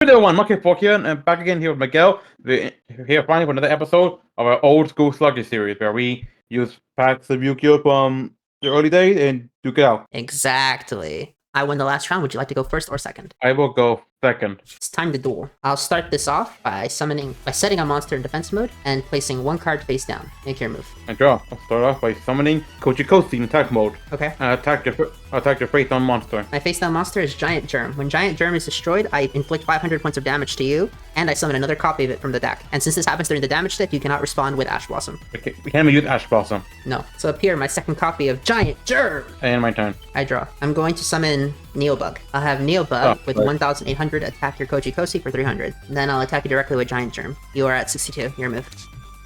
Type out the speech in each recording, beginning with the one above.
Hello everyone, Muk854 here, and back again here with Miguel. We're here finally for another episode of our old school Sluggers series, where we use packs of Yu-Gi-Oh from the early days and duke it out. Exactly. I won the last round. Would you like to go first or second? I will go second. It's time to duel. I'll start this off by setting a monster in defense mode and placing one card face down. Make your move. I draw. I'll start off by summoning Kochi in attack mode. Okay. Attack your face-down monster. My face down monster is Giant Germ. When Giant Germ is destroyed, I inflict 500 points of damage to you, and I summon another copy of it from the deck. And since this happens during the damage step, you cannot respond with Ash Blossom. Okay, we can't even use Ash Blossom. No. So appear my second copy of Giant Germ. And my turn. I draw. I'm going to summon Neobug. I'll have Neobug with 1,800 attack your Koji for 300. Then I'll attack you directly with Giant Germ. You are at 62. Your move.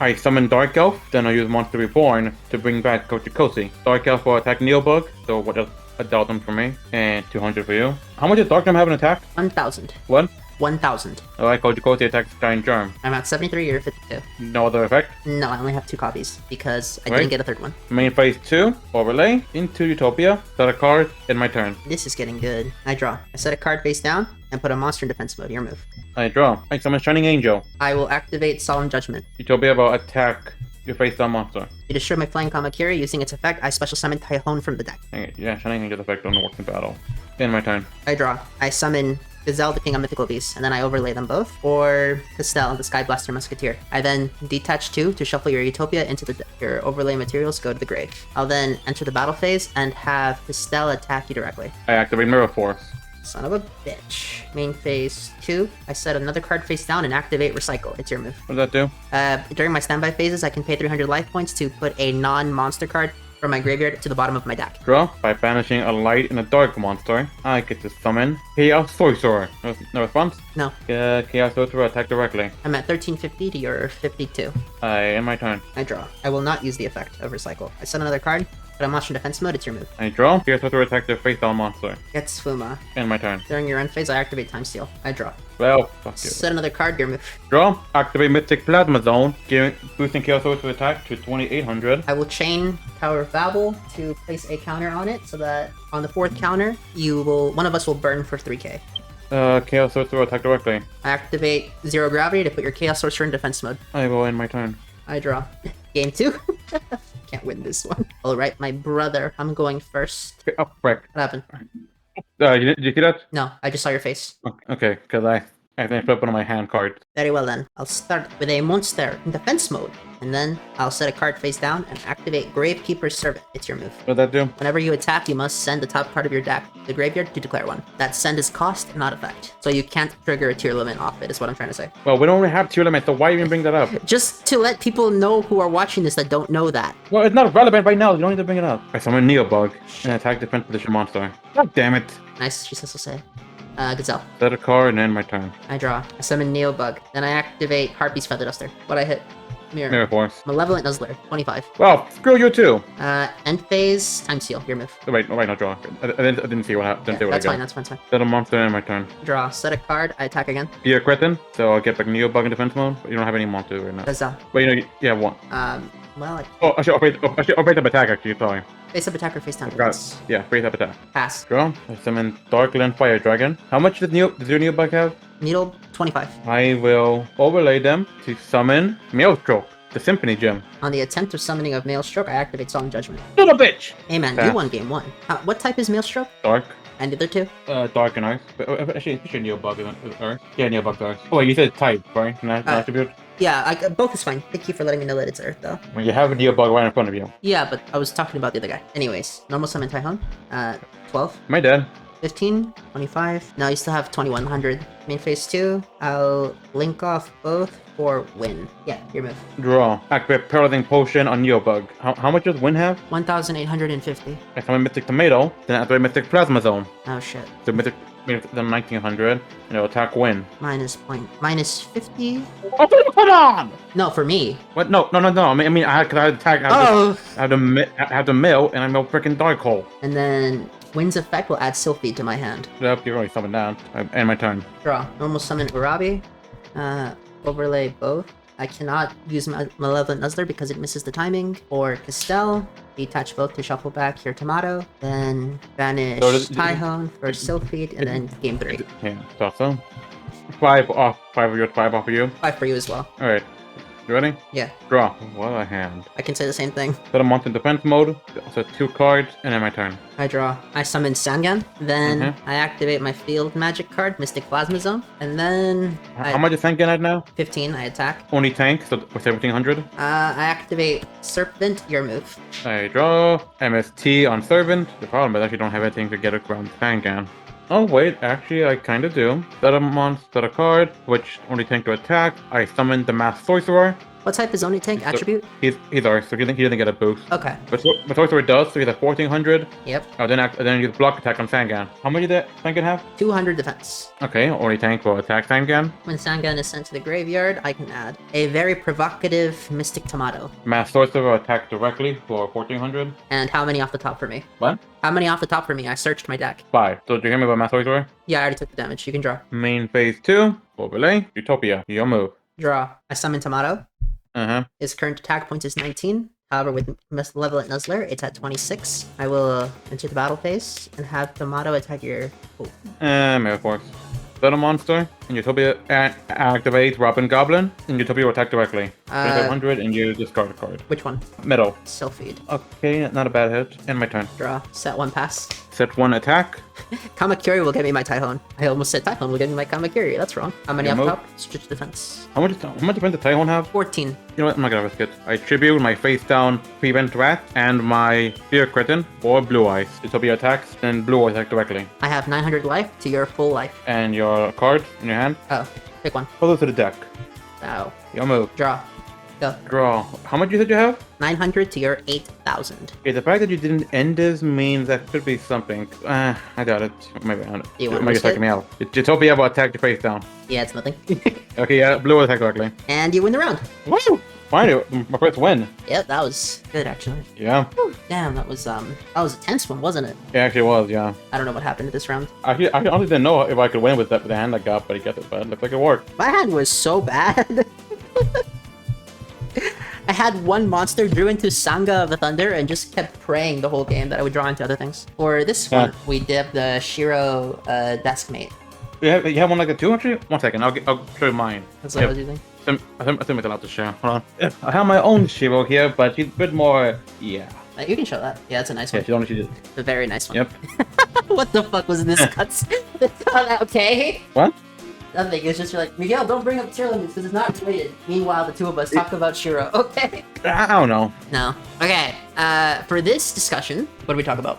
I summon Dark Elf, then I'll use Monster Reborn to bring back Kochi. Dark Elf will attack Neobug, so what else? 1,000 for me, and 200 for you. How much does Dark Elf have an attack? 1,000. What? 1,000. Alright, Kochi attacks Giant Germ. I'm at 73, you're 52. No other effect? No, I only have 2 copies, because I didn't get a third one. Main phase 2, overlay, into Utopia, set a card, in my turn. This is getting good. I draw. I set a card face down, and put a monster in defense mode. Your move. I draw. I summon Shining Angel. I will activate Solemn Judgment. Utopia will attack your face down monster. You destroy my Flying Kamakiri using its effect, I special summon Typhon from the deck. Okay, yeah, Shining Angel's effect only works in battle. In my turn. I draw. I summon Gazelle, the King of Mythical Beasts, and then I overlay them both, or Castell, the Sky Blaster Musketeer. I then detach 2 to shuffle your Utopia into your overlay materials, go to the grave. I'll then enter the battle phase and have Castell attack you directly. I activate Mirror Force. Son of a bitch. Main phase 2, I set another card face down and activate Recycle. It's your move. What does that do? During my standby phases, I can pay 300 life points to put a non-monster card from my graveyard to the bottom of my deck. Draw. By banishing a light and a dark monster, I get to summon Chaos Sorcerer. No response? No. Chaos Sorcerer attack directly. I'm at 1350 to your 52. In my turn. I draw. I will not use the effect of Recycle. I set another card. Put a monster in defense mode, it's your move. I draw. Chaos Sorcerer attack the face down monster. Gets Fuma. In my turn. During your end phase, I activate Time Steal. I draw. Well, fuck you. Set another card, your move. Draw. Activate Mystic Plasma Zone, boosting Chaos Sorcerer attack to 2,800. I will chain Tower of Babel to place a counter on it, so that on the 4th counter, one of us will burn for 3k. Chaos Sorcerer attack directly. I activate Zero Gravity to put your Chaos Sorcerer in defense mode. I will end my turn. I draw. Game 2. Can't win this one. Alright, my brother. I'm going first. Okay, oh, frick. What happened? Did you see that? No, I just saw your face. Okay, because I think flip one of my hand cards. Very well then. I'll start with a monster in defense mode. And then I'll set a card face down and activate Gravekeeper's Servant. It's your move. What does that do? Whenever you attack, you must send the top card of your deck to the graveyard to declare one. That send is cost, not effect. So you can't trigger a tier limit off it, is what I'm trying to say. Well, we don't really have tier limits, so why even bring that up? Just to let people know who are watching this that don't know that. Well, it's not relevant right now, you don't need to bring it up. I summon Neobug and attack defense position monster. God damn it. Nice, she says will say. Gazelle. Set a card and end my turn. I draw. I summon Neobug. Then I activate Harpy's Feather Duster. What I hit? Mirror Force. Malevolent Nuzzler. 25. Well, screw you too. End phase. Time Seal. Your move. Oh, wait, no, draw. I didn't see what happened. Yeah, that's fine. That's fine. Set a monster and end my turn. Draw. Set a card. I attack again. You're a Cretin, so I'll get back Neobug in defense mode, but you don't have any monsters right now. Gazelle. Wait, you have one. Well, I should operate up attack actually, sorry. Face up attacker, face down. Yeah, face up attack. Pass. Draw. I summon Darkland Fire Dragon. How much does your Neobug have? Needle, 25. I will overlay them to summon Maelstrom, the Symphony Gem. On the attempt of summoning of Maelstrom, I activate Solemn Judgment. Little bitch! Hey man, Pass. you won game 1. What type is Maelstrom? Dark. And the other 2? Dark and Ice. But, actually, Neobug is Earth. Yeah, Neobug's Earth. Oh, wait, you said type, right? Not attribute? Yeah, both is fine. Thank you for letting me know that it's Earth, though. When you have a Neobug right in front of you. Yeah, but I was talking about the other guy. Anyways, normal summon Typhon. 12. My dad. 15, 25. Now you still have 2100. Main phase 2, I'll link off both for win. Yeah, your move. Draw. Activate Paralyzing Potion on Neobug. How much does Win have? 1850. I summon Mystic Tomato, then activate Mystic Plasma Zone. Oh shit. So Mystic then 1900, and it'll attack Win. Minus 50? Oh, come on! No, for me. What? No. I mean, I had to attack. I have to mill, and I mill freaking Dark Hole. And then Wind's effect will add Sylphie to my hand. Yep, you're already summoned down. I end my turn. Draw. Normal summon Urabi. Overlay both. I cannot use Malevolent Nuzzler because it misses the timing. Or Castell. Detach both to shuffle back your Tomato. Then banish Typhon for Sylphie, and then game 3. Yeah, thought so. 5 off. 5 of yours, 5 off of you. 5 for you as well. Alright. You ready? Yeah. Draw. What a hand. I can say the same thing. Set a monster in defense mode. So 2 cards, and then my turn. I draw. I summon Sangan. Then I activate my field magic card, Mystic Plasma Zone. And then How much is Sangan at now? 15, I attack. Only tank, so for 1700. I activate Serpent, your move. I draw. MST on Servant. The problem is I actually don't have anything to get around Sangan. Oh wait, actually I kinda do. Set a monster, set a card, which only tank to attack. I summon the Masked Sorcerer. What type is Oni Tank attribute? He's ours, so he didn't get a boost. Okay. But Sorcerer does, so he's at 1400. Yep. Then use block attack on Sangan. How many did Sangan have? 200 defense. Okay, only tank will attack Sangan. When Sangan is sent to the graveyard, I can add a very provocative Mystic Tomato. Masked Sorcerer attack directly for 1400. And how many off the top for me? What? How many off the top for me? I searched my deck. 5. So do you hear me about Masked Sorcerer? Yeah, I already took the damage. You can draw. Main phase 2. Overlay. Utopia. Your move. Draw. I summon Tomato. His current attack point is 19. However, with Malevolent Nuzzler, it's at 26. I will enter the battle phase and have Tomato attack your... Mirror Force. Set a monster, and Utopia activate Robin Goblin, and Utopia will attack directly. 2500, and you discard a card. Which one? Middle. Self-feed. Okay, not a bad hit. And my turn. Draw. Set 1 pass. Set 1 attack. Kamakiri will get me my Typhon. I almost said Typhon will get me my Kamakiri. That's wrong. How many Your off move? top? Stretch defense. How much defense does Typhon have? 14. You know what? I'm not gonna risk it. I tribute my face down Prevent Wrath and my Fear Critin or Blue Eyes. Utopia attacks, then Blue Eyes attack directly. I have 900 life to your full life. And your card in your hand. Oh, pick one. Pull it to the deck. Oh. Your move. Draw. Go. Draw. How much you said you have? 900 to your 8,000. Okay, the fact that you didn't end this means that could be something. I doubt it. Maybe I don't. You It want might to be attacking me out. Utopia will attack your face down. Yeah, it's nothing. Okay, yeah, Blue will attack directly. And you win the round. Woo! Finally, my first win. Yep, that was good actually. Yeah. Whew, damn, that was a tense one, wasn't it? It actually was, yeah. I don't know what happened to this round. I honestly didn't know if I could win with the hand I got, but I guess it, but it looked like it worked. My hand was so bad. I had one monster, drew into Sangha of the Thunder, and just kept praying the whole game that I would draw into other things. For this one, we did the Shiro Deskmate. You have one like that too, actually? 1 second, I'll show you mine. That's what I was using. I think it's allowed to share. Hold on. I have my own Shiro here, but she's a bit more, yeah. You can show that. Yeah, that's a nice Yeah, one. she's only she did. A very nice one. Yep. What the fuck was this cuts? Okay. What? Nothing. It's just you're like, Miguel, don't bring up tier limits because it's not rated. Meanwhile, the two of us talk about Shiro. Okay. I don't know. No. Okay. For this discussion, what do we talk about?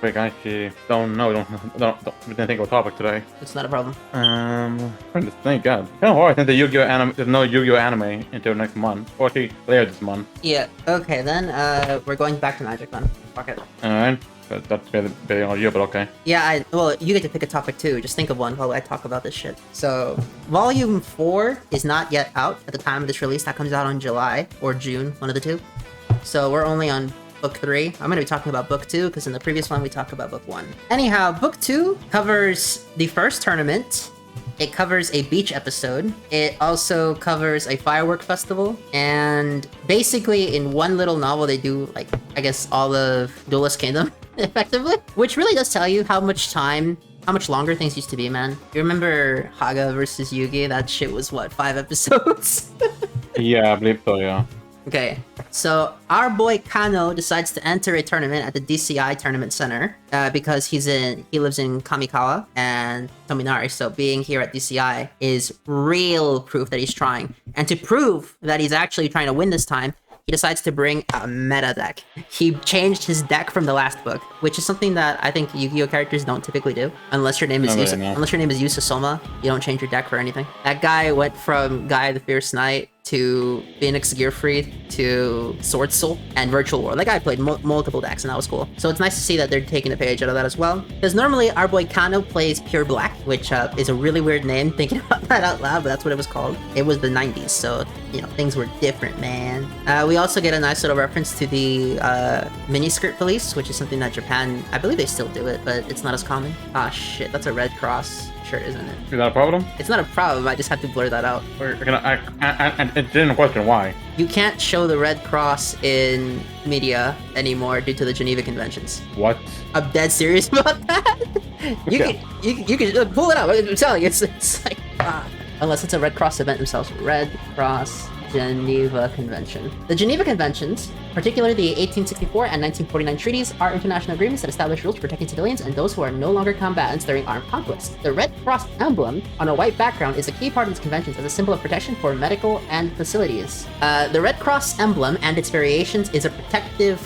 Wait, I actually don't know. We didn't think of a topic today. It's not a problem. Trying to think, God. Kind of hard since the Yu-Gi-Oh anime, there's no Yu-Gi-Oh anime until next month. Or actually, later this month. Yeah. Okay, then, we're going back to Magic then. Fuck it. Alright. That's very on you, but okay. Yeah, well, you get to pick a topic too. Just think of one while I talk about this shit. So, Volume 4 is not yet out at the time of this release. That comes out on July or June, one of the two. So, we're only on Book 3. I'm going to be talking about Book 2 because in the previous one we talked about Book 1. Anyhow, Book 2 covers the first tournament. It covers a beach episode. It also covers a firework festival. And basically in one little novel they do, like, I guess all of Duelist Kingdom, effectively. Which really does tell you how much longer things used to be, man. You remember Haga versus Yugi? That shit was, what, 5 episodes? Yeah, I believe so, yeah. Okay, so our boy Kano decides to enter a tournament at the DCI Tournament Center because he lives in Kamikawa and Tominari, so being here at DCI is real proof that he's trying. And to prove that he's actually trying to win this time, he decides to bring a meta deck. He changed his deck from the last book, which is something that I think Yu-Gi-Oh characters don't typically do. Unless your name is Yusa Soma, you don't change your deck for anything. That guy went from Guy the Fierce Knight to Phoenix Gearfried to Sword Soul and Virtual War. That guy played multiple decks and that was cool. So it's nice to see that they're taking a page out of that as well. Because normally our boy Kano plays Pure Black, which is a really weird name thinking about that out loud, but that's what it was called. It was the 90s, so you know, things were different, man. We also get a nice little reference to the mini-skirt release, which is something that Japan, I believe they still do it, but it's not as common. Ah shit, that's a Red Cross shirt, isn't it? Is that a problem? It's not a problem, I just have to blur that out. I didn't question why. You can't show the Red Cross in media anymore due to the Geneva Conventions. What? I'm dead serious about that. You can pull it up. I'm telling you, it's like Unless it's a Red Cross event themselves. Red Cross Geneva Convention. The Geneva Conventions, particularly the 1864 and 1949 treaties, are international agreements that establish rules protecting civilians and those who are no longer combatants during armed conflicts. The Red Cross emblem on a white background is a key part of these conventions as a symbol of protection for medical and facilities. The Red Cross emblem and its variations is a protective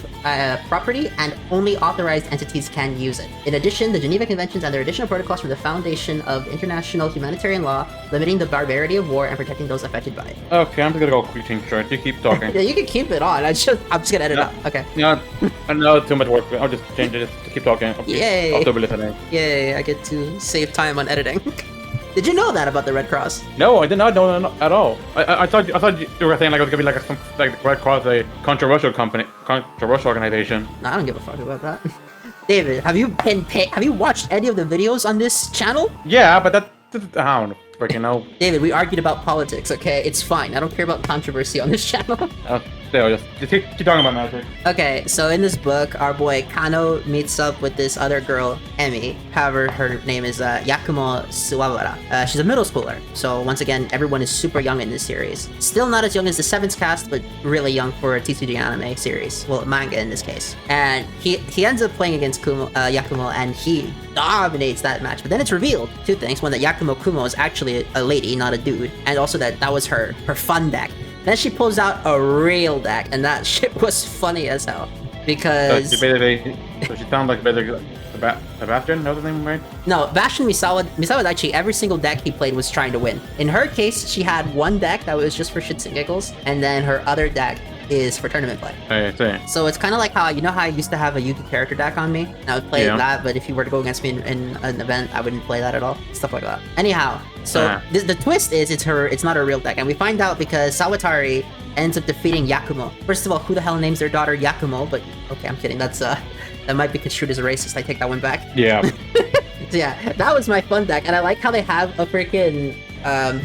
property and only authorized entities can use it. In addition, the Geneva Conventions and their additional protocols from the foundation of international humanitarian law, limiting the barbarity of war and protecting those affected by it. Okay, I'm just gonna go quick change short. You keep talking. Yeah, you can keep it on. I'm just gonna edit it out. Okay. Yeah, I know it's too much work. I'll just change it to keep talking. Yay! I'll double it today. Yay! I get to save time on editing. Did you know that about the Red Cross? No, I did not know that at all. I thought you were saying like it was gonna be like like Red Cross, a controversial organization. No, I don't give a fuck about that. David, have you watched any of the videos on this channel? Yeah, but I don't freaking know. David, we argued about politics, okay? It's fine. I don't care about controversy on this channel. Still, just keep talking about magic. Okay, so in this book, our boy Kano meets up with this other girl, Emi. However, her name is Yakumo Suwabara. She's a middle schooler. So once again, everyone is super young in this series. Still not as young as the 7th cast, but really young for a TCG anime series. Well, manga in this case. And he ends up playing against Yakumo, and he dominates that match. But then it's revealed two things. One, that Yakumo Kumo is actually a lady, not a dude. And also that was her fun deck. Then she pulls out a real deck, and that shit was funny as hell. Because... So she sounds like basically a Bastion? Know the name, right? No, Bastion Misawa Daichi, every single deck he played was trying to win. In her case, she had one deck that was just for shits and giggles, and then her other deck is for tournament play. I see. So it's kind of like how, you know how I used to have a Yugi character deck on me? And I would play that, but if you were to go against me in an event, I wouldn't play that at all. Stuff like that. Anyhow, so the twist is it's not a real deck, and we find out because Sawatari ends up defeating Yakumo. First of all, who the hell names their daughter Yakumo? But okay, I'm kidding. That's that might be construed as a racist. I take that one back. Yeah. So yeah, that was my fun deck, and I like how they have a freaking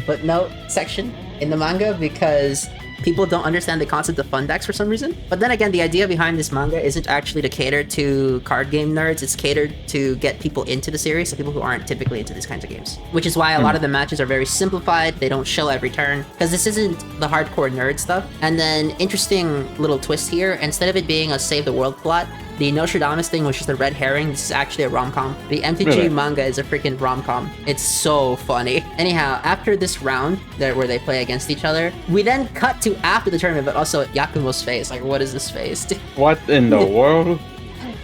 footnote section in the manga because people don't understand the concept of fun decks for some reason. But then again, the idea behind this manga isn't actually to cater to card game nerds. It's catered to get people into the series, so people who aren't typically into these kinds of games. Which is why a lot of the matches are very simplified. They don't show every turn, because this isn't the hardcore nerd stuff. And then, interesting little twist here, instead of it being a save the world plot, the Nostradamus thing was just a red herring. This is actually a rom-com. The MTG manga is a freaking rom-com. It's so funny. Anyhow, after this round where they play against each other, we then cut to after the tournament, but also Yakumo's face. Like, what is this face? What in the world?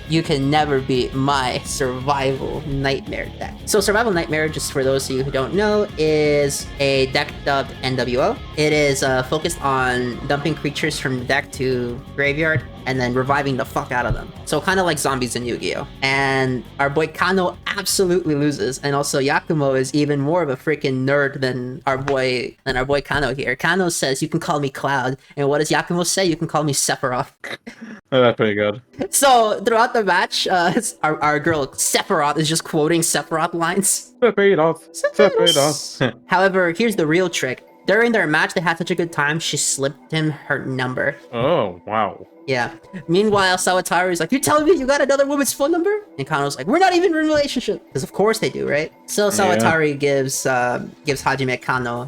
You can never beat my Survival Nightmare deck. So Survival Nightmare, just for those of you who don't know, is a deck dubbed NWO. It is focused on dumping creatures from the deck to graveyard and then reviving the fuck out of them. So kind of like zombies in Yu-Gi-Oh! And our boy Kano absolutely loses. And also Yakumo is even more of a freaking nerd than our boy Kano here. Kano says, "You can call me Cloud." And what does Yakumo say? "You can call me Sephiroth." Oh, that's pretty good. So throughout the match, our girl Sephiroth is just quoting Sephiroth lines. Sephiroth. However, here's the real trick. During their match, they had such a good time, she slipped him her number. Oh, wow. Yeah. Meanwhile, Sawatari is like, "You telling me you got another woman's phone number?" And Kano's like, "We're not even in a relationship." Because of course they do, right? So Sawatari gives Hajime Kano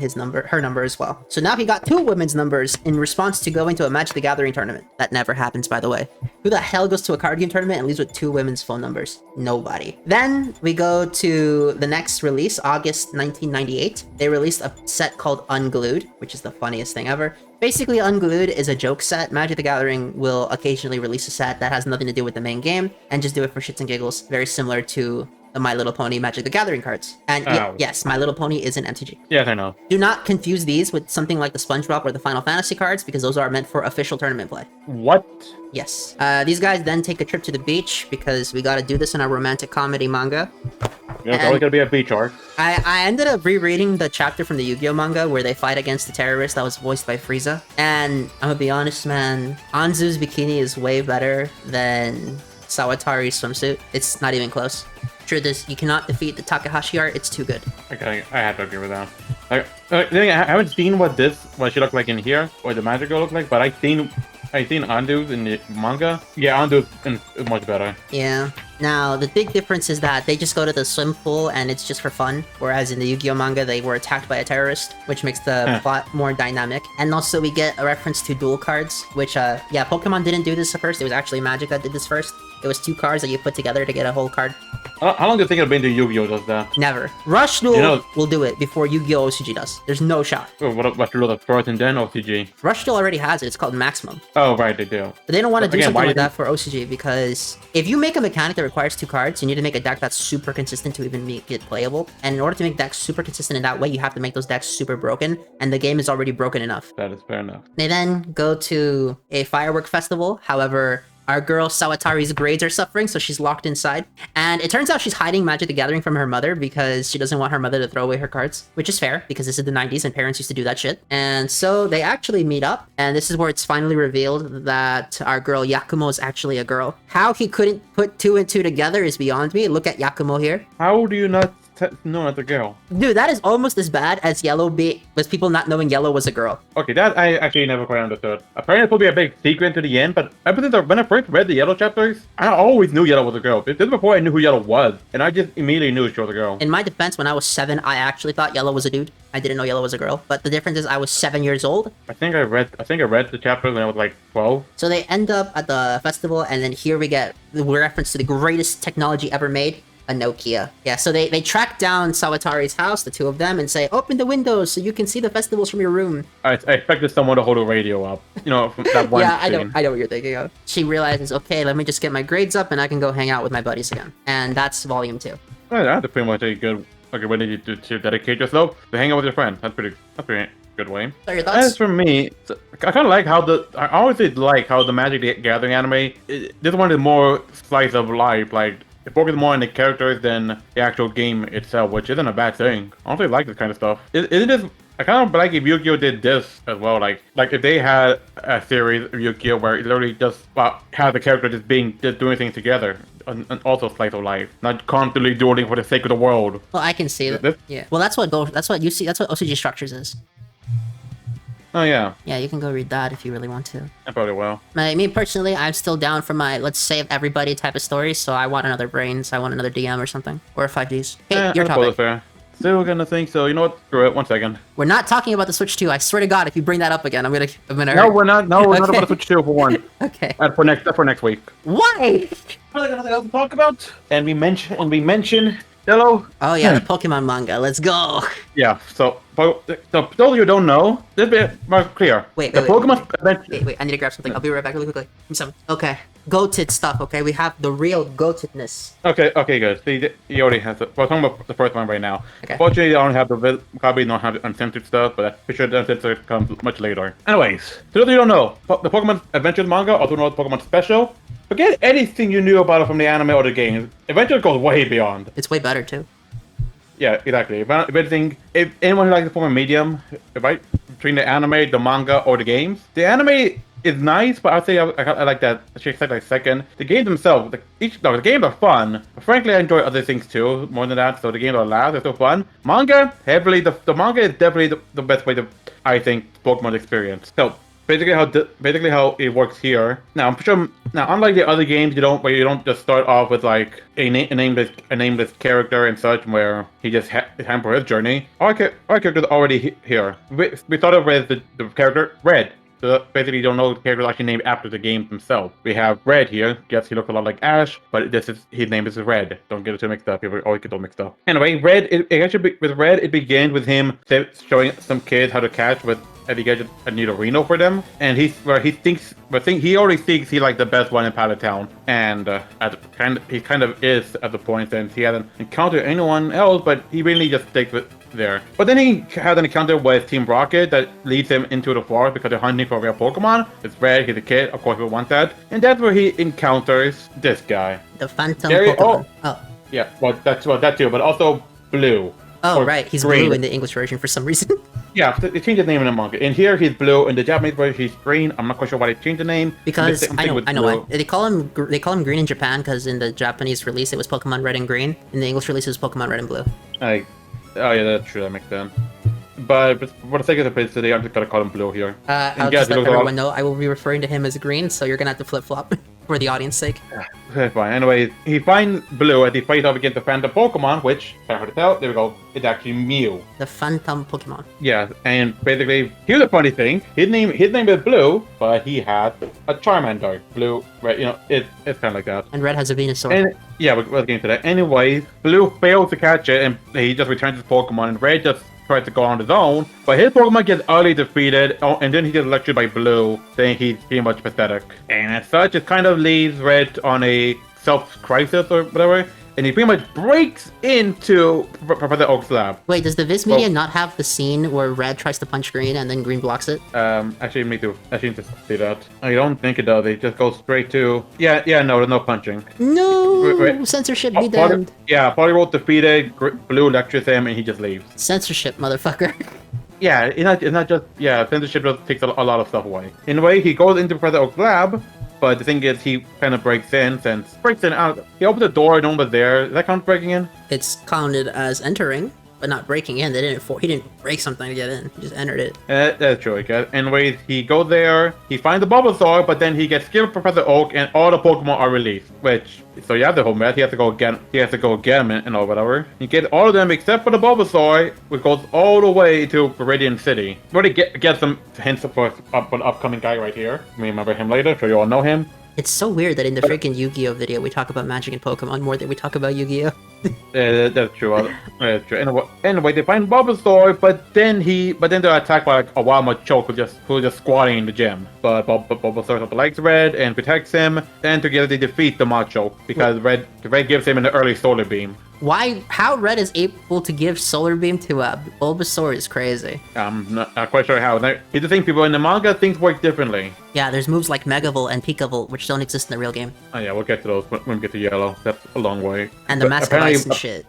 her number as well. So now he got 2 women's numbers in response to going to a Magic the Gathering tournament. That never happens, by the way. Who the hell goes to a card game tournament and leaves with 2 women's phone numbers? Nobody. Then we go to the next release, August 1998. They released a set called Unglued, which is the funniest thing ever. Basically, Unglued is a joke set. Magic the Gathering will occasionally release a set that has nothing to do with the main game and just do it for shits and giggles, very similar to the My Little Pony Magic the Gathering cards. And yes, My Little Pony is an MTG. Yes, I know. Do not confuse these with something like the SpongeBob or the Final Fantasy cards, because those are meant for official tournament play. What? Yes. These guys then take a trip to the beach, because we gotta do this in our romantic comedy manga. Yeah, it's always gonna be a beach arc. I ended up rereading the chapter from the Yu-Gi-Oh manga where they fight against the terrorist that was voiced by Frieza. And I'm gonna be honest, man, Anzu's bikini is way better than Sawatari's swimsuit. It's not even close. True, you cannot defeat the Takahashi art. It's too good. Okay, I have to agree with that. I haven't seen what she looked like in here, or the Magic Girl looked like, but I seen Andu's in the manga. Yeah, Andu's is much better. Yeah. Now, the big difference is that they just go to the swim pool and it's just for fun, whereas in the Yu-Gi-Oh manga, they were attacked by a terrorist, which makes the plot more dynamic. And also, we get a reference to duel cards, which, yeah, Pokemon didn't do this at first. It was actually Magic that did this first. It was 2 cards that you put together to get a whole card. How long do you think it'll be until Yu-Gi-Oh does that? Never. Rush Duel will do it before Yu-Gi-Oh OCG does. There's no shot. Oh, what Duel that's first and then OCG? Rush Duel already has it. It's called Maximum. Oh, right, they do. But they don't want to do something like that for OCG because if you make a mechanic that requires 2 cards, you need to make a deck that's super consistent to even make it playable. And in order to make decks super consistent in that way, you have to make those decks super broken. And the game is already broken enough. That is fair enough. They then go to a firework festival. However, our girl Sawatari's grades are suffering, so she's locked inside. And it turns out she's hiding Magic the Gathering from her mother because she doesn't want her mother to throw away her cards, which is fair because this is the 90s and parents used to do that shit. And so they actually meet up, and this is where it's finally revealed that our girl Yakumo is actually a girl. How he couldn't put 2 and 2 together is beyond me. Look at Yakumo here. How do you not know that's a girl? Dude, that is almost as bad as was people not knowing Yellow was a girl. Okay, that I actually never quite understood. Apparently it's supposed to be a big secret to the end, but ever since when I first read the Yellow chapters, I always knew Yellow was a girl. This is before I knew who Yellow was, and I just immediately knew she was a girl. In my defense, when I was 7, I actually thought Yellow was a dude. I didn't know Yellow was a girl, but the difference is I was 7 years old. I think I read the chapters when I was like 12. So they end up at the festival, and then here we get the reference to the greatest technology ever made. A Nokia. Yeah, so they track down Sawatari's house, the 2 of them, and say, open the windows so you can see the festivals from your room. I expected someone to hold a radio up. You know, from that one yeah, scene. I know what you're thinking of. She realizes, okay, let me just get my grades up and I can go hang out with my buddies again. And that's volume 2. That's pretty much a good way to dedicate yourself to hang out with your friends. That's pretty good way. So your thoughts? As for me, I kind of like how I always did like how the Magic the Gathering anime, this one is more slice of life, like it focuses more on the characters than the actual game itself, which isn't a bad thing. I honestly like this kind of stuff. Isn't this? I kind of like if Yu-Gi-Oh did this as well, like if they had a series of Yu-Gi-Oh where it literally just have the character just doing things together, and also slice of life, not constantly dueling for the sake of the world. Well, I can see that. Yeah. Well, that's what OCG Structures is. Oh yeah. Yeah, you can go read that if you really want to. I probably will. Me personally, I'm still down for my let's save everybody type of story, so I want another Brains, I want another DM or something. Or 5Gs. Hey, your topic. Fair. Still gonna think so. You know what? Screw it. 1 second. We're not talking about the Switch 2. I swear to God, if you bring that up again, I'm gonna No, we're not. No, we're not about to Switch 2 for 1. Okay. That's for next week. Why? Probably got nothing else to talk about. And we mention Yellow. Oh yeah, the Pokemon manga. Let's go. Yeah. So for those of you who don't know, this bit more clear. Wait. Pokemon. Wait. I need to grab something. I'll be right back really quickly. Give me some. Okay. Goated stuff. Okay, we have the real goatedness. Okay, good. See, you already have we're talking about the first one right now. Okay. Fortunately, probably don't have the uncensored stuff, but I'm sure the uncensored comes much later. Anyways, to those of you who don't know, the Pokemon Adventures manga, also known as Pokemon Special, forget anything you knew about it from the anime or the game. Adventures goes way beyond. It's way better too. Yeah, exactly. If anyone who likes the form of medium, right, between the anime, the manga, or the games, the anime is nice, but I'd say I like that. I should say like second. The games themselves, the games are fun. But frankly, I enjoy other things too, more than that. So the games are loud, they're still fun. Manga, the manga is definitely the best way to, I think, Pokemon experience. So basically how it works here. Now I'm sure. Now unlike the other games, you don't just start off with like a nameless character and such, where he just time for his journey. Our character's already here. We started with the character Red. So basically, you don't know the character is actually named after the game themselves. We have Red here. Yes, he looks a lot like Ash, but his name is Red. Don't get it too mixed up. People always get all mixed up. Anyway, Red. With Red, it begins with him showing some kids how to catch with. And he gets a Nidorino for them, and he already thinks he's like the best one in Pallet Town, and he kind of is at the point since he hasn't encountered anyone else, but he really just sticks with there. But then he has an encounter with Team Rocket that leads him into the forest because they're hunting for real Pokemon. It's Red, he's a kid, of course we want that, and that's where he encounters this guy. The Phantom Pokemon. Oh. Yeah, well that too, but also Blue. Oh right, he's green. blue in the English version for some reason. Yeah, they changed his name in the manga. In here, he's blue. In the Japanese version, he's green. I'm not quite sure why they changed the name. Because I know why. They call him green in Japan because in the Japanese release it was Pokemon Red and Green. In the English release it was Pokemon Red and Blue. Oh yeah, that's true. That makes sense. But for the sake of the place today, I'm just gonna call him Blue here. I'll just let everyone know I will be referring to him as Green, so you're gonna have to flip flop for the audience sake. Okay, fine. Anyway, he finds Blue as he fights off against the Phantom Pokemon, which, can't hard to tell, there we go, it's actually Mew. The Phantom Pokemon. Yeah, and basically, here's the funny thing. His name is Blue, but he has a Charmander. Blue, right, you know, it's kind of like that. And Red has a Venusaur. And, yeah, we're getting to that. Anyways, Blue fails to catch it, and he just returns his Pokemon, and Red just tries to go on his own, but his Pokemon gets early defeated, and then he gets lectured by Blue, saying he's pretty much pathetic. And as such, it kind of leaves Red on a self-crisis or whatever, and he pretty much breaks into Professor Oak's lab. Wait, does the Viz Media not have the scene where Red tries to punch Green and then Green blocks it? Actually, me too. I should just see that. I don't think it does. It just goes straight to... Yeah, no, there's no punching. No! Censorship be damned. Polyrolt defeated, Blue lectures him, and he just leaves. Censorship, motherfucker. Yeah, it's not just... Yeah, censorship just takes a lot of stuff away. In a way, he goes into Professor Oak's lab, but the thing is, he kind of breaks in out. He opens the door, no one was there. Does that count breaking in? It's counted as entering, but not breaking in. He didn't break something to get in. He just entered it. That's true, I guess. Anyways, he goes there, he finds the Bulbasaur, but then he gets given Professor Oak, and all the Pokemon are released. So you have the whole mess. He has to go get him and all whatever. You get all of them except for the Bulbasaur, which goes all the way to Viridian City. We already get some hints for an upcoming guy right here. You may remember him later, so you all know him. It's so weird that in the freaking Yu-Gi-Oh video, we talk about Magic and Pokemon more than we talk about Yu-Gi-Oh. That's true. That's true. Anyway, they find Bulbasaur, but then they're attacked by like a wild Machoke who's just squatting in the gym. But Bulbasaur likes Red and protects him. Then together they defeat the Machoke because Red gives him an early Solar Beam. How Red is able to give Solar Beam to Bulbasaur is crazy. I'm not quite sure how. Here's the thing, people, in the manga, things work differently. Yeah, there's moves like Megavolt and Pikavolt, which don't exist in the real game. Oh yeah, we'll get to those when we get to Yellow. That's a long way. And the mask device and shit.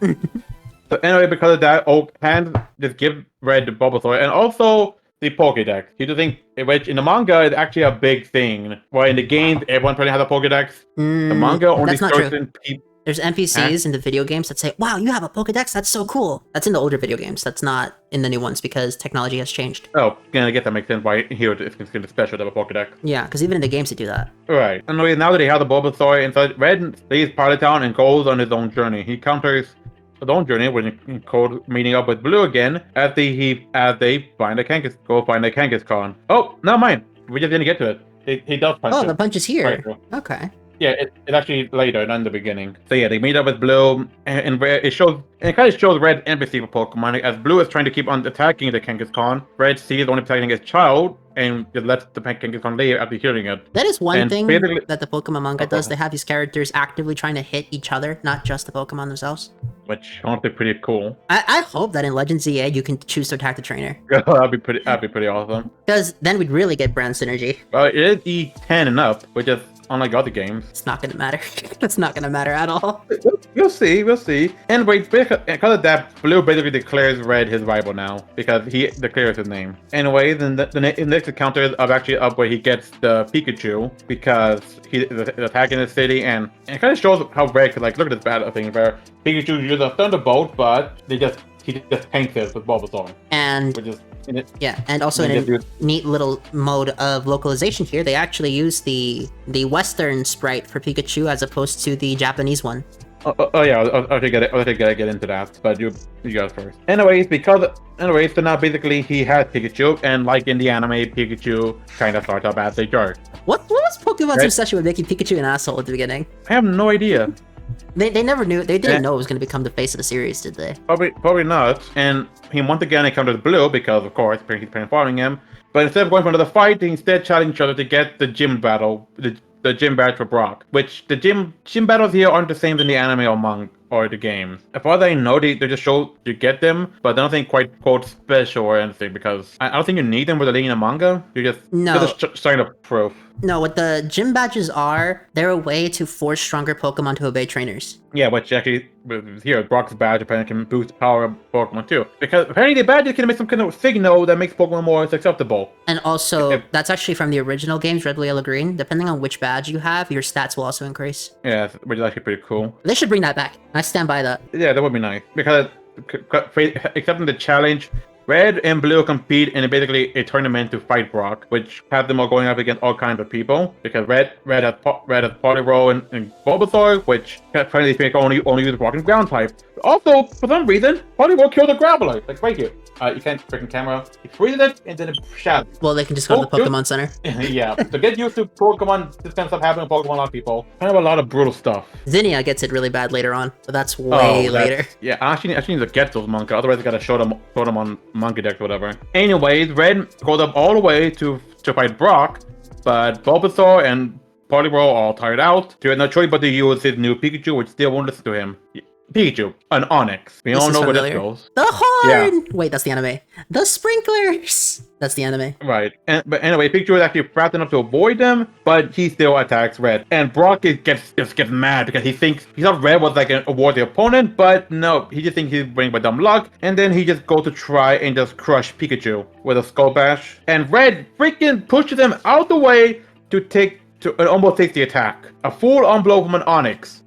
So anyway, because of that, Oak can just give Red the Bulbasaur, and also the Pokédex. You do think, which in the manga is actually a big thing, while in the games, everyone probably has a Pokédex. The manga only certain people... There's NPCs in the video games that say, wow, you have a Pokedex? That's so cool. That's in the older video games. That's not in the new ones because technology has changed. Oh, yeah, I guess that makes sense why here it's considered special to have a Pokedex. Yeah, because even in the games they do that. Right. Anyway, now that he has the Bulbasaur inside, Red leaves Pilot Town and goes on his own journey. He counters his own journey when he called meeting up with Blue again as they find a Kangaskhan. Oh, no, mine. We just didn't get to it. He does punch Oh, him. the punch is here. Right. Okay. Yeah, it's actually later, not in the beginning. So yeah, they meet up with Blue, and it kind of shows Red's empathy for Pokemon. As Blue is trying to keep on attacking the Kangaskhan, Red sees only protecting his child, and just lets the Kangaskhan leave after hearing it. That is one thing that the Pokemon manga does. They have these characters actively trying to hit each other, not just the Pokemon themselves. Which honestly pretty cool. I hope that in Legends EA you can choose to attack the trainer. That'd be pretty awesome. Because then we'd really get brand synergy. Well, it is E10 and up, which is unlike other games. It's not gonna matter. It's not gonna matter at all. We'll see. Anyway, because of that, Blue basically declares Red his rival now, because he declares his name. Anyway, then the next encounter is actually up where he gets the Pikachu, because he's attacking the city, and it kind of shows how Red could, like, look at this battle thing, where Pikachu uses a Thunderbolt, but he just tanks it with Bulbasaur. And and also in a neat little mode of localization here, they actually use the Western sprite for Pikachu as opposed to the Japanese one. Oh yeah, I'll get into that, but you guys first. So now basically he has Pikachu, and like in the anime, Pikachu kind of starts up as a jerk. What was Pokemon's obsession with making Pikachu an asshole at the beginning? I have no idea. They never knew. They didn't know it was going to become the face of the series, did they? Probably not. And he once again encounters Blue because, of course, he's been following him. But instead of going for another fight, they instead challenge each other to get the gym battle, the gym badge for Brock. Which the gym battles here aren't the same in the anime or the games. As far as I know, they just show you get them, but I don't think quite quote special or anything because I don't think you need them with the leading in the manga. You're just starting to proof. No, what the gym badges are, they're a way to force stronger Pokemon to obey trainers. Yeah, which actually, here, Brock's badge apparently can boost the power of Pokemon too. Because apparently the badges can make some kind of signal that makes Pokemon more acceptable. And also, that's actually from the original games, Red, Blue, Yellow, Green. Depending on which badge you have, your stats will also increase. Yeah, which is actually pretty cool. They should bring that back. I stand by that. Yeah, that would be nice. Because accepting the challenge Red and blue compete in basically a tournament to fight Brock, which has them all going up against all kinds of people. Because red has Poliwhirl and Bulbasaur, which apparently speak only use Brock and ground type. Also, for some reason, Poliwhirl killed the Graveler. Like right here. You can't freaking camera. He freezes it and then it shatters. Well, they can just go to the Pokemon Center. Yeah. So get used to Pokemon. This kind of stuff happening with Pokemon. A lot of people. Kind of a lot of brutal stuff. Zinnia gets it really bad later on, but that's way later. Yeah, I actually need to get those Monka. Otherwise, I gotta show them on Monkey Deck or whatever. Anyways, Red goes up all the way to fight Brock, but Bulbasaur and Poliwhirl are all tired out. So he had no choice but to use his new Pikachu, which still won't listen to him. Pikachu, an Onyx. We all know where this goes. The horn! Yeah. Wait, that's the anime. The sprinklers! That's the anime. Right. But anyway, Pikachu is actually fast enough to avoid them, but he still attacks Red. And Brock gets mad because he thought Red was like a worthy opponent, but no, he just thinks he's winning by dumb luck. And then he just goes to try and just crush Pikachu with a Skull Bash. And Red freaking pushes him out the way to almost take the attack. A full-on blow from an Onyx.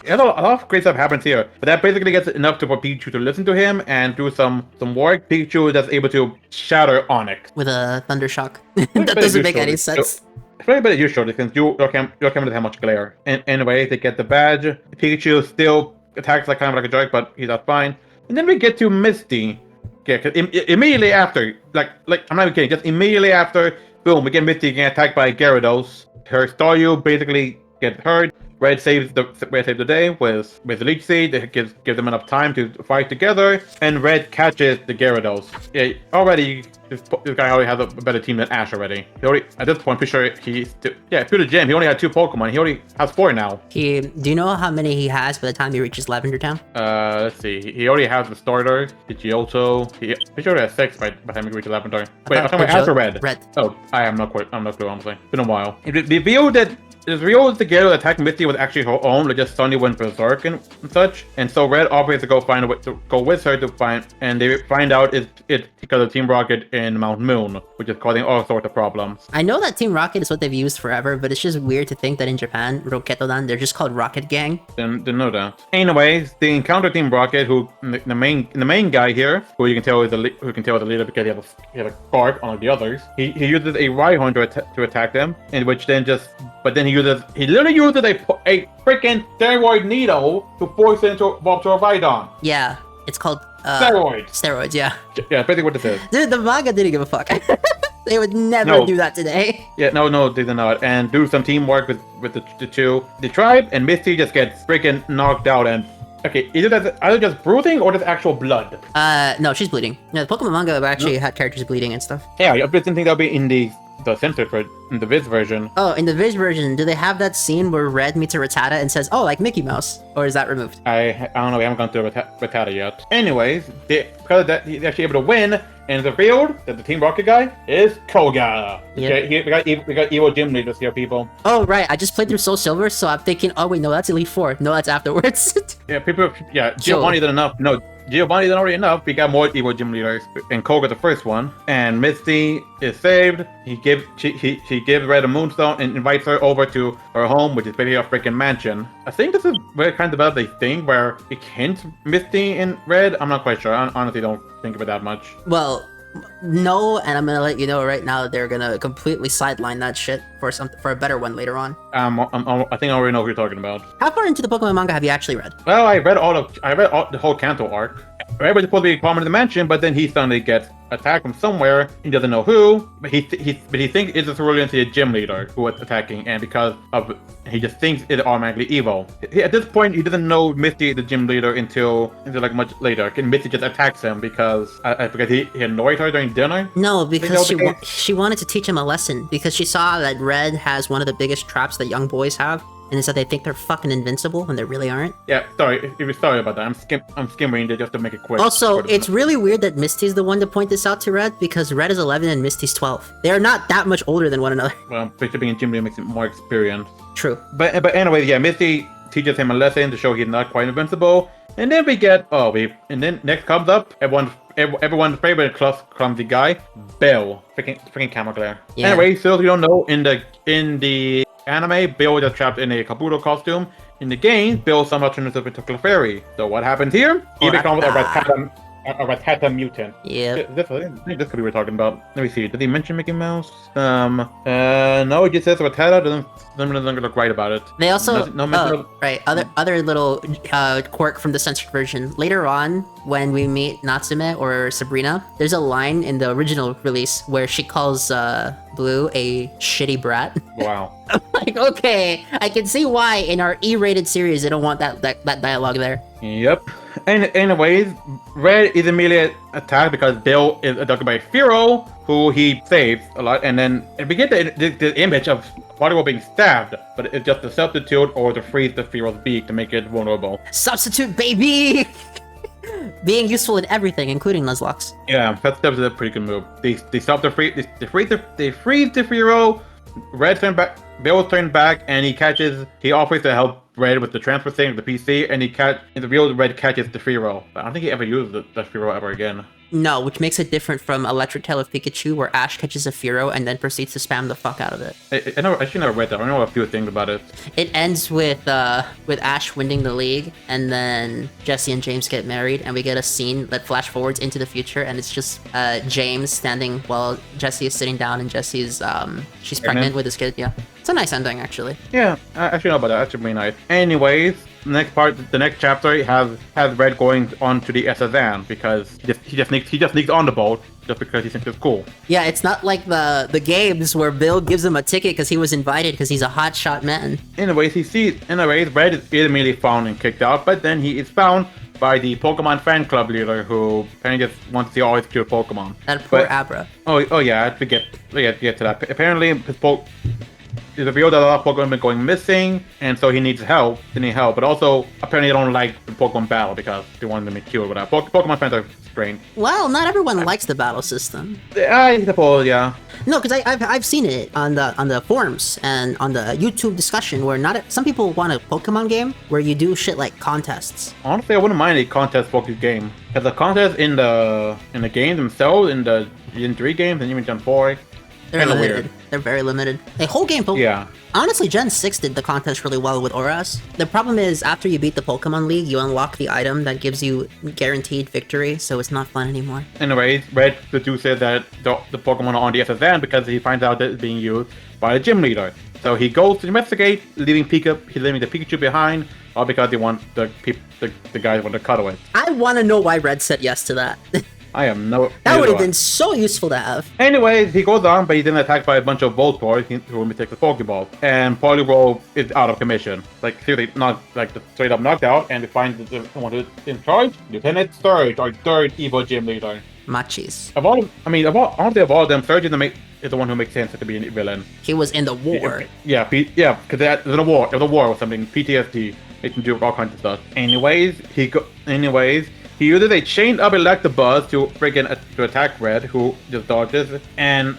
A lot of great stuff happens here, but that basically gets enough for Pikachu to listen to him and do some work. Pikachu is just able to shatter Onyx with a Thunder Shock. That doesn't make any sense. It's very better you showed it since your camera doesn't have much glare. And anyway, they get the badge. Pikachu still attacks like kind of like a jerk, but he's not fine. And then we get to Misty. Yeah, cause immediately after, like I'm not even kidding, just immediately after, boom, we get Misty getting attacked by Gyarados. Her Staryu basically gets hurt. Red saves the day with the Leech Seed. It gives them enough time to fight together, and Red catches the Gyarados. Yeah, already this guy already has a better team than Ash already. He already at this point, pretty sure through the gym, he only had 2 Pokemon. He already has 4 now. Do you know how many he has by the time he reaches Lavender Town? Let's see. He already has the starter, the Giotto. He sure has 6 by the time he reaches Lavender. Wait, I'm talking about Ash or Red? Red. Oh, I'm not clue, honestly. It's been a while. It revealed that the Gyarados attacking Misty was actually her own, like just suddenly went berserk and such. And so Red offers to go find a way to go with her to find, and they find out it's because of Team Rocket in Mount Moon, which is causing all sorts of problems. I know that Team Rocket is what they've used forever, but it's just weird to think that in Japan, Roketodan, they're just called Rocket Gang. Didn't know that. Anyways, they encounter Team Rocket, who the main guy here, who you can tell is the leader because he has a spark unlike the others. He uses a Rhyhorn to attack them, in which then he literally uses a freaking steroid needle to force it to evolve to a Rhydon. Yeah, it's called steroids. Steroids, yeah. Yeah, basically what this is. Dude, the manga didn't give a fuck. They would never do that today. Yeah, no, they did not. And do some teamwork with the two. The tribe and Misty just gets freaking knocked out and okay, either just bruising or just actual blood. No, she's bleeding. Yeah, the Pokemon manga actually had characters bleeding and stuff. Yeah, I didn't think that would be in the censor for in the Viz version. Oh, in the Viz version, do they have that scene where Red meets a Rattata and says, "Oh, like Mickey Mouse," or is that removed? I don't know. We haven't gone through Rattata yet. Anyways, because of that, he's actually able to win, and it's revealed that the Team Rocket guy is Koga. Yep. Okay, we got evil gym leaders here, people. Oh right, I just played through Soul Silver, so I'm thinking, oh wait, no, that's Elite Four. No, that's afterwards. Yeah, Giovanni did enough. No, Giovanni did already enough. We got more evil gym leaders, and Koga the first one. And Misty is saved. She gives Red a moonstone and invites her over to her home, which is basically a freaking mansion. I think this is where kind of about a thing where it hints Misty and Red. I'm not quite sure. I honestly don't think of it that much. Well, no, and I'm gonna let you know right now that they're gonna completely sideline that shit for a better one later on. I think I already know what you're talking about. How far into the Pokemon manga have you actually read? Well, I read all the whole Kanto arc. Red was supposed to be prominent in the mansion, but then he suddenly gets attacked from somewhere. He doesn't know who, but he thinks it's a Cerulean to the gym leader who was attacking, and because of he just thinks it's automatically evil. At this point, he doesn't know Misty is the gym leader until like much later. And Misty just attacks him because he annoyed her during dinner. No, because she wanted to teach him a lesson because she saw that Red has one of the biggest traps that young boys have. And it's that they think they're fucking invincible when they really aren't. Yeah, sorry about that. I'm skim reading it just to make it quick. Also, it's really weird that Misty's the one to point this out to Red because Red is 11 and Misty's 12. They are not that much older than one another. Well, being a gym leader makes it more experience. True. But anyway, yeah, Misty teaches him a lesson to show he's not quite invincible. And then we get and then next comes up everyone's favorite clumsy guy, Bill. Freaking camera glare. Yeah. Anyway, so if you don't know, in the anime, Bill is trapped in a Kabuto costume. In the game, Bill somehow turns into Clefairy. So what happens here? He becomes a Rattata. a Rattata mutant. Yep. I think this could be what we're talking about. Let me see. Did he mention Mickey Mouse? No, it just says Rattata. Doesn't look right about it. They also, No mention of. right, other little quirk from the censored version. Later on, when we meet Natsume or Sabrina, there's a line in the original release where she calls Blue a shitty brat. Wow. I'm like, okay, I can see why in our E-rated series they don't want that dialogue there. Yep. And anyways, Red is immediately attacked because Bill is abducted by Firo, who he saves a lot, and then we get the image of Waterworld being stabbed, but it's just a substitute or to freeze the Firo's beak to make it vulnerable. Substitute, baby! Being useful in everything, including Nuzlocke. Yeah, that was a pretty good move. They stop the freeze. They freeze the Firo. Red turned back. Bill turned back, and he offers to help Red with the transfer thing of the PC, and in the real Red catches the Firo. But I don't think he ever used the Firo ever again. No, which makes it different from Electric Tail of Pikachu, where Ash catches a Firo and then proceeds to spam the fuck out of it. I actually never read that. I know a few things about it. It ends with Ash winning the league, and then Jesse and James get married, and we get a scene that flash forwards into the future, and it's just James standing while Jesse is sitting down, and Jesse's she's pregnant with his kid. Yeah, it's a nice ending actually. Yeah, I actually know about that. That's really nice. Anyways, the next chapter has Red going on to the SSN because he just sneaks on the boat just because he thinks it's cool. Yeah, it's not like the games where Bill gives him a ticket because he was invited because he's a hotshot man. Red is immediately found and kicked out, but then he is found by the Pokemon fan club leader who apparently just wants to see always cute Pokemon. That poor Abra. Oh yeah, I have to get to that. Apparently it's revealed that a lot of Pokemon have been going missing, and so he needs help. But also, apparently they don't like the Pokemon battle because they want them to be killed with that. Pokemon fans are strange. Well, not everyone likes the battle system. I suppose, yeah. No, because I've seen it on the forums and on the YouTube discussion where some people want a Pokemon game where you do shit like contests. Honestly, I wouldn't mind a contest-focused game. Because the contests in the games themselves, in the Gen 3 games and even Gen 4, they're limited. Weird. They're very limited. A whole game. Yeah. Honestly, Gen 6 did the contest really well with Auras. The problem is, after you beat the Pokemon League, you unlock the item that gives you guaranteed victory, so it's not fun anymore. Anyways, Red deduces that the Pokemon are on the SSN because he finds out that it's being used by the gym leader. So he goes to investigate, leaving the Pikachu behind, all because they want the guys want to cuddle it. I want to know why Red said yes to that. That would have been so useful to have. Anyways, he goes on, but he's then attacked by a bunch of Voltors who imitates the Pokeball. And Poliwhirl is out of commission. Like, seriously, straight up knocked out, and they find the one who's in charge, Lieutenant Surge, our third evil gym leader. Machis. Of all of them, Surge is the one who makes sense to be a villain. He was in the war. Yeah, because there's a war. There was a war or something. PTSD. They can do all kinds of stuff. Anyways, he uses a chained up Electabuzz to attack Red, who just dodges, and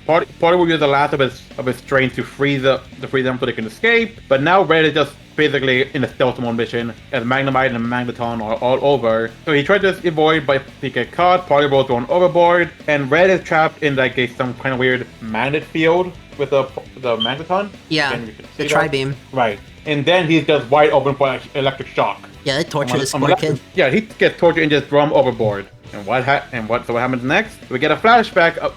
Party will use the last of his strength to freeze them so they can escape. But now Red is just basically in a stealth mode mission, as Magnemite and Magneton are all over. So he tried to avoid, but he gets caught. Party will thrown overboard, and Red is trapped in some kind of weird magnet field with the Magneton. Yeah, the Tri-Beam. Right, and then he's just wide open for electric shock. Yeah, they torture this poor kid. Yeah, he gets tortured and just thrown overboard. And what happens next? We get a flashback of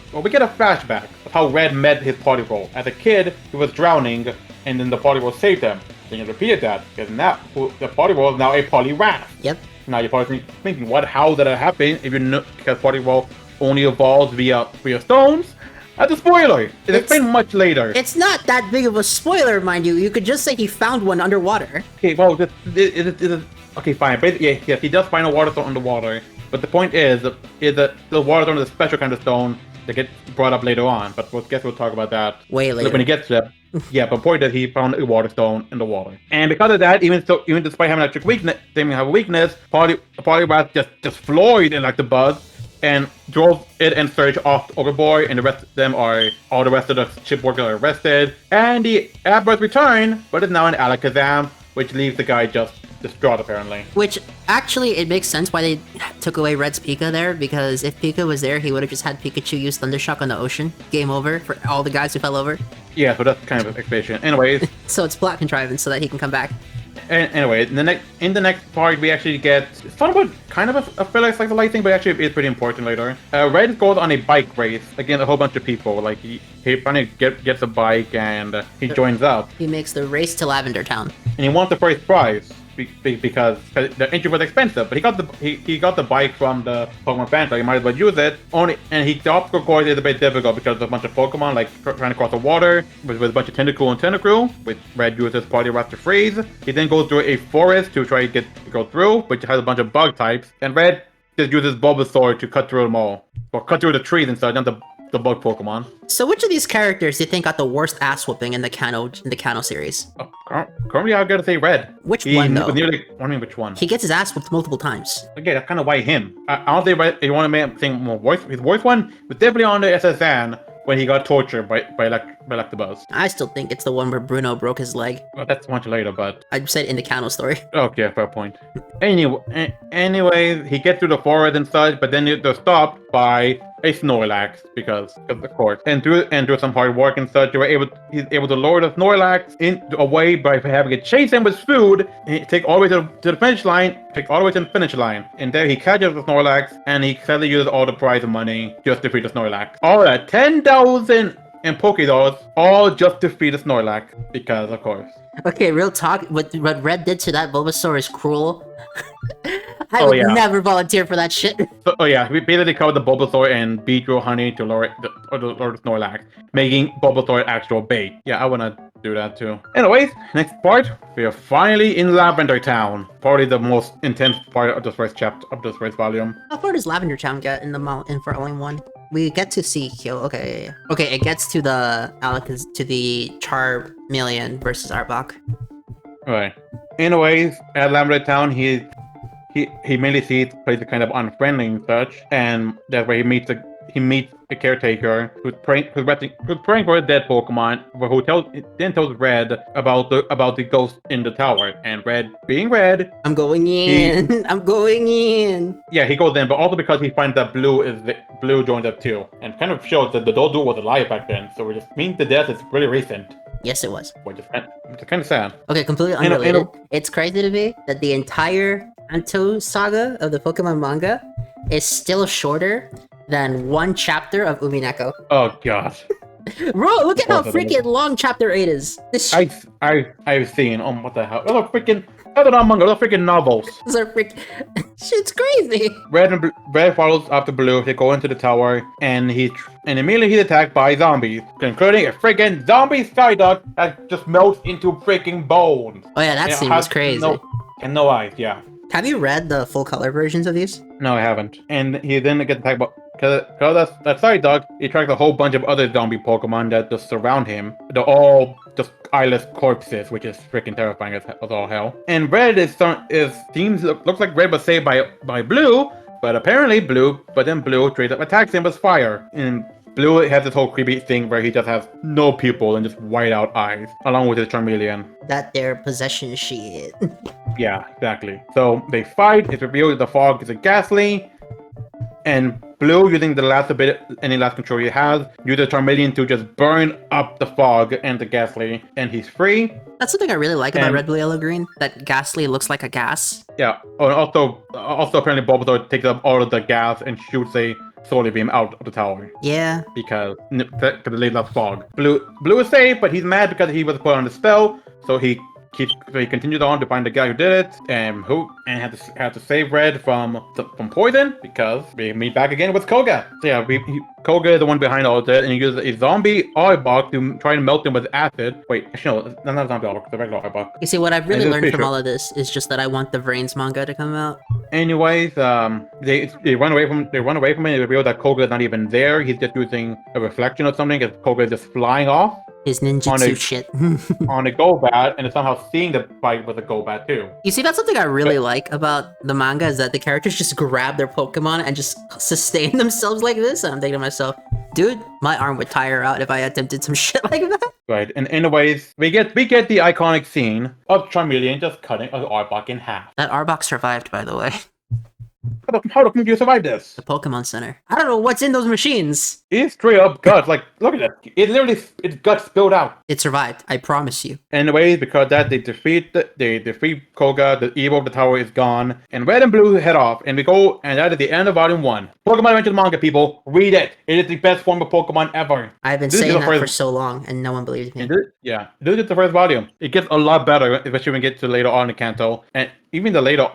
how Red met his party role. As a kid, he was drowning, and then the party role saved him. Then you repeated that, because now the party role is now a Poliwrath. Yep. Now you're probably thinking, how did that happen? If you know, because party role only evolves via stones. That's a spoiler. It's explained much later. It's not that big of a spoiler, mind you. You could just say he found one underwater. Okay, well, okay, fine. But yes, he does find a water stone underwater. But the point is that the water stone is a special kind of stone that gets brought up later on. But we'll talk about that way later when he gets there. Yeah, but the point is he found a water stone in the water, and because of that, even despite having a weakness, Poliwrath just floored in the buzz. And drove it and Surge off overboard, and all the rest of the ship workers are arrested. And the Abras return, but it's now in Alakazam, which leaves the guy just distraught apparently. Which actually it makes sense why they took away Red's Pika there, because if Pika was there, he would have just had Pikachu use Thundershock on the ocean. Game over for all the guys who fell over. Yeah, so that's kind of an explanation. Anyways. So it's plot contrivance so that he can come back. Anyway, in the next part, we actually get sort of kind of a filler like the light thing, but actually it's pretty important later. Red goes on a bike race against a whole bunch of people. Like he finally gets a bike and he joins up. He makes the race to Lavender Town, and he wants the first prize. Because the entry was expensive, but he got the bike from the Pokemon fan, so he might as well use it. The obstacle course is a bit difficult because there's a bunch of Pokemon like trying to cross the water with a bunch of Tentacool and Tentacruel, which Red uses Party Rush to freeze. He then goes through a forest to try to go through, which has a bunch of bug types, and Red just uses Bulbasaur to cut through them all, or cut through the trees and stuff, not the bug Pokemon. So which of these characters do you think got the worst ass whooping in the Kanto series? Currently, I've got to say Red. Which one, though? Wondering which one. He gets his ass whooped multiple times. Okay, that's kind of why him. I don't think Red, if you want to make think more his worst one was definitely on the SSN when he got tortured by Electabuzz. I still think it's the one where Bruno broke his leg. Well, that's much later, but... I said in the Kanto story. Okay, fair point. Anyway, he gets through the forest and such, but then they're stopped by a Snorlax because of course. And through some hard work and such, he's able to lure the Snorlax away by having it chase him with food, and take all the way to the finish line, and there he catches the Snorlax, and he sadly uses all the prize money just to defeat the Snorlax. All that 10,000 and Pokédolls, all just to defeat the Snorlax, because of course. Okay, real talk, what Red did to that Bulbasaur is cruel. I would never volunteer for that shit. So, we basically covered the Bulbasaur and Beedrill honey to lure the Snorlax, making Bulbasaur actual bait. Yeah, I wanna do that too. Anyways, next part, we are finally in Lavender Town. Probably the most intense part of this first chapter, of this first volume. How far does Lavender Town get in the mountain for only one? We get to see Kyo. Okay, it gets to the Charmeleon versus Arbok. Right. Anyways, at Lavender Town, he mainly sees places kind of unfriendly and such, and that's where he meets a caretaker who's praying for a dead Pokemon, who tells Red about the ghost in the tower, and Red, being Red, I'm going in. I'm going in. Yeah, he goes in, but also because he finds that Blue joined up too, and kind of shows that the duel was alive back then, so it just means the death is really recent. Yes, it was. Which is kind of sad. Okay, completely unrelated. It's crazy to me that the entire Kanto saga of the Pokemon manga is still shorter than one chapter of Umineko. Oh gosh. Bro, look at how freaking long chapter 8 is. I've seen. Oh, what the hell? Those freaking. They're not manga. Those freaking novels. Those are freaking. Shit's crazy. Red follows after Blue. They go into the tower, and immediately he's attacked by zombies, including a freaking zombie Skydog that just melts into freaking bones. Oh yeah, that scene was crazy. No eyes. Yeah. Have you read the full color versions of these? No, I haven't. And he then gets attacked by... Because that Psyduck, he attracts a whole bunch of other zombie Pokemon that just surround him. They're all just eyeless corpses, which is freaking terrifying as all hell. And Red looks like Red was saved by Blue, but apparently Blue straight up attacks him with fire. And Blue has this whole creepy thing where he just has no pupil and just white out eyes, along with his Charmeleon. That their possession shit. Yeah, exactly. So they fight. It's revealed that the fog is a Ghastly, and Blue, using any last control he has, uses Charmeleon to just burn up the fog and the Ghastly, and he's free. That's something I really like about Red, Blue, Yellow, Green. That Ghastly looks like a gas. Yeah. Oh, and also apparently Bulbasaur takes up all of the gas and shoots a Solar Beam out of the tower. Yeah. Because it leaves out fog. Blue is safe, but he's mad because he was put on the spell, so he continued on to find the guy who did it, and had to save Red from poison, because we meet back again with Koga. So yeah, Koga is the one behind all of that, and he uses a zombie Arbok to try and melt him with acid. Wait, actually no, that's not zombie Arbok, the regular Arbok. You see, what I've really learned from all of this is just that I want the Vrains manga to come out. Anyways, they run away from it and reveal that Koga is not even there. He's just using a reflection or something, because Koga is just flying off. His ninjutsu shit. On a Golbat, and it's somehow seeing the fight with a Golbat too. You see, that's something I really like about the manga, is that the characters just grab their Pokemon and just sustain themselves like this. And I'm thinking to myself, dude, my arm would tire out if I attempted some shit like that. Right, and anyways, we get the iconic scene of Charmeleon just cutting an Arbok in half. That Arbok survived, by the way. how do you survive this? The Pokemon Center. I don't know what's in those machines. It's straight up guts. Like, look at that. It literally, its guts spilled out. It survived. I promise you. Anyways, because that they defeat Koga, the evil of the tower is gone, and red and blue head off, and we go, and that is the end of volume 1. Pokemon Adventures manga, people, read it. It is the best form of Pokemon ever. I've been saying that for so long, and no one believes me. This is the first volume. It gets a lot better, especially when we get to later on in Kanto, and even the later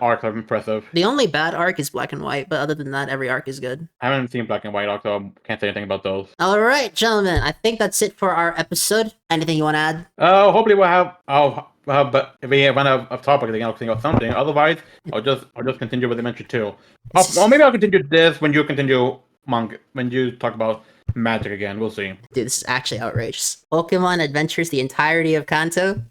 arcs are impressive. The only bad arc is Black and White, but other than that, every arc is good. I haven't seen Black and White arcs, so I can't say anything about those. All right, gentlemen, I think that's it for our episode. Anything you want to add? Hopefully we'll have. But if we run out of topic, then I'll think of something. Otherwise, I'll just continue with Adventure 2. Or maybe I'll continue this when you continue manga. When you talk about Magic again, we'll see. Dude, this is actually outrageous. Pokemon Adventures, the entirety of Kanto.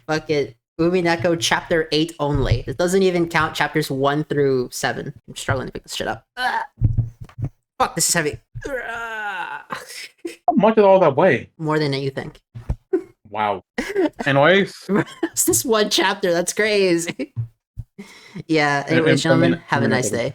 Fuck it. Umineko Chapter 8 only. This doesn't even count chapters 1 through 7. I'm struggling to pick this shit up. Fuck, this is heavy. How much is all that weigh? More than you think. Wow. Anyways. It's this one chapter. That's crazy. Yeah, anyways, gentlemen, have a nice day.